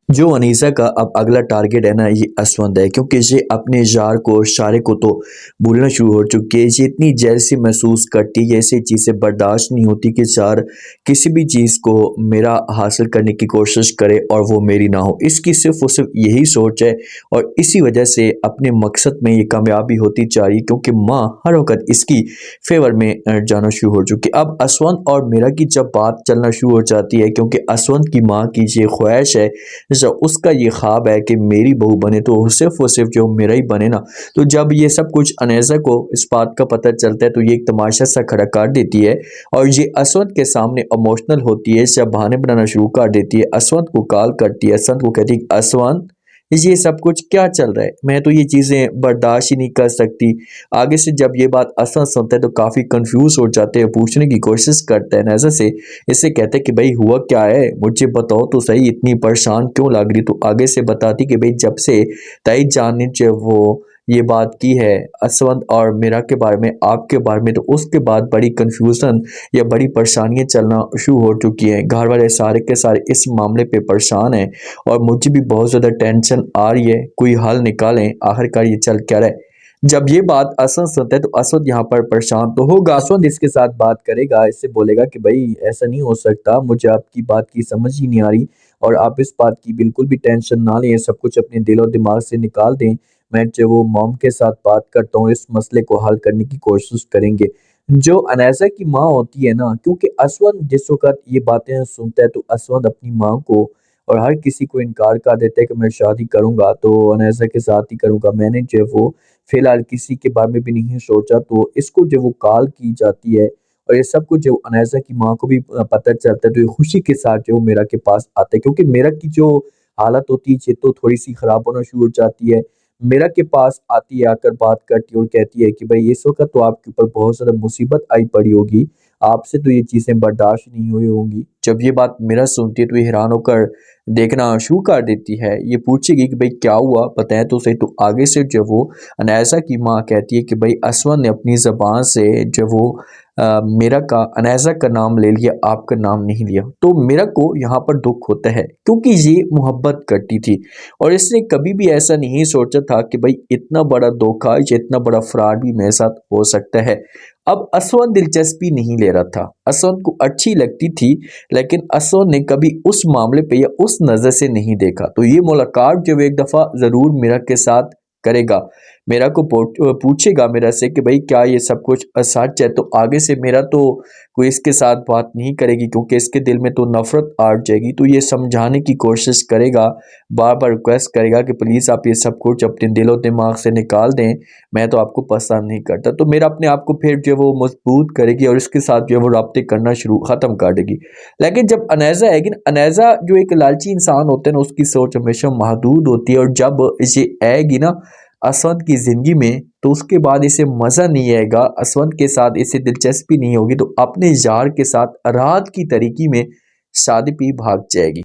जो अनीसा का अब अगला टारगेट है ना ये असवंत है, क्योंकि ये अपने यार को शारे को तो भूलना शुरू हो चुकी है। ये इतनी जेलसी महसूस करती है, ऐसी चीज़ें बर्दाश्त नहीं होती कि यार किसी भी चीज़ को मेरा हासिल करने की कोशिश करे और वो मेरी ना हो। इसकी सिर्फ और सिर्फ यही सोच है और इसी वजह से अपने मकसद में ये कामयाबी होती जा रही, क्योंकि माँ हर वक्त इसकी फेवर में जाना शुरू हो चुकी है। अब असवंत और मेरा की जब बात चलना शुरू हो जाती है, क्योंकि असवंत की माँ की ये ख्वाहिश है, जो उसका ये ख्वाब है कि मेरी बहू बने तो सिर्फ और सिर्फ जो मेरा ही बने ना। तो जब ये सब कुछ अनेज़ा को इस बात का पता चलता है तो ये एक तमाशा सा खड़ा कर देती है और ये असवंत के सामने इमोशनल होती है, सब बहाने बनाना शुरू कर देती है। असवंत को कॉल करती है, असवंत को कहती है, असवंत ये सब कुछ क्या चल रहा है, मैं तो ये चीज़ें बर्दाश्त ही नहीं कर सकती। आगे से जब ये बात असवंत सुनता है तो काफ़ी कंफ्यूज हो जाते हैं, पूछने की कोशिश करता है नज़र से। इससे कहते कि भाई हुआ क्या है, मुझे बताओ तो सही, इतनी परेशान क्यों लग रही। तो आगे से बताती कि भाई जब से ताई जान ने जो वो ये बात की है असवंत और मेरा के बारे में, आपके बारे में, तो उसके बाद बड़ी कंफ्यूजन या बड़ी परेशानियां चलना शुरू हो चुकी हैं। घर वाले सारे के सारे इस मामले पे परेशान हैं और मुझे भी बहुत ज़्यादा टेंशन आ रही है। कोई हल निकालें, आखिरकार ये चल क्या रहा है। जब ये बात असद सुनता है तो असद यहाँ पर परेशान तो होगा। असद इसके साथ बात करेगा, इससे बोलेगा कि भाई ऐसा नहीं हो सकता, मुझे आपकी बात की समझ ही नहीं आ रही और आप इस बात की बिल्कुल भी टेंशन ना लें, सब कुछ अपने दिल और दिमाग से निकाल दें। मैं जो वो मॉम के साथ बात करता हूँ, इस मसले को हल करने की कोशिश करेंगे। जो अनैसा की माँ होती है ना, क्योंकि असवद जिस वक्त ये बातें सुनता है तो असवद अपनी माँ को और हर किसी को इनकार कर देता है कि मैं शादी करूंगा तो अनैसा के साथ ही करूंगा। मैंने जो है वो फिलहाल किसी के बारे में भी नहीं सोचा। तो इसको जो वो कॉल की जाती है और ये सब कुछ जो अनैसा की माँ को भी पता चलता है तो ये खुशी के साथ जो मेरा के पास आता है, क्योंकि मेरा की जो हालत होती है तो थोड़ी सी खराब होना शुरू हो जाती है। मेरा के पास आती है, आकर बात करती है और कहती है कि भाई इस वक्त तो आपके ऊपर बहुत ज़्यादा मुसीबत आई पड़ी होगी, आपसे तो ये चीज़ें बर्दाश्त नहीं हुई होंगी। जब ये बात मेरा सुनती है तो ये हैरान होकर देखना शुरू कर देती है। ये पूछेगी कि भाई क्या हुआ, बताएं तो सही। तो आगे से जो वो अनैसा की माँ कहती है कि भाई असवद ने अपनी ज़बान से जो वो मेरा का अनैसा का नाम ले लिया, आपका नाम नहीं लिया। तो मेरा को यहाँ पर दुख होता है, क्योंकि ये मोहब्बत करती थी और इसने कभी भी ऐसा नहीं सोचा था कि भाई इतना बड़ा धोखा या इतना बड़ा फ्रॉड भी मेरे साथ हो सकता है। अब असवद दिलचस्पी नहीं ले रहा था, असवद को अच्छी लगती थी, लेकिन असवद ने कभी उस मामले पे या उस नज़र से नहीं देखा। तो ये मुलाकात जो एक दफ़ा ज़रूर मेरा के साथ करेगा, मेरा को पूछेगा मेरा से कि भाई क्या ये सब कुछ सच है। तो आगे से मेरा तो कोई इसके साथ बात नहीं करेगी, क्योंकि इसके दिल में तो नफरत आ जाएगी। तो ये समझाने की कोशिश करेगा, बार बार रिक्वेस्ट करेगा कि प्लीज़ आप ये सब कुछ अपने दिलो दिमाग से निकाल दें, मैं तो आपको पसंद नहीं करता। तो मेरा अपने आप को फिर जो वो मजबूत करेगी और इसके साथ जो वो रब्ते करना शुरू ख़त्म कर देगी। लेकिन जब अनैज़ा आएगी ना, अनैज़ा जो एक लालची इंसान होता है ना, उसकी सोच हमेशा महदूद होती है और जब ये आएगी ना असवद की ज़िंदगी में तो उसके बाद इसे मज़ा नहीं आएगा, असवद के साथ इसे दिलचस्पी नहीं होगी, तो अपने यार के साथ रात की तरीकी में शादी पे भाग जाएगी।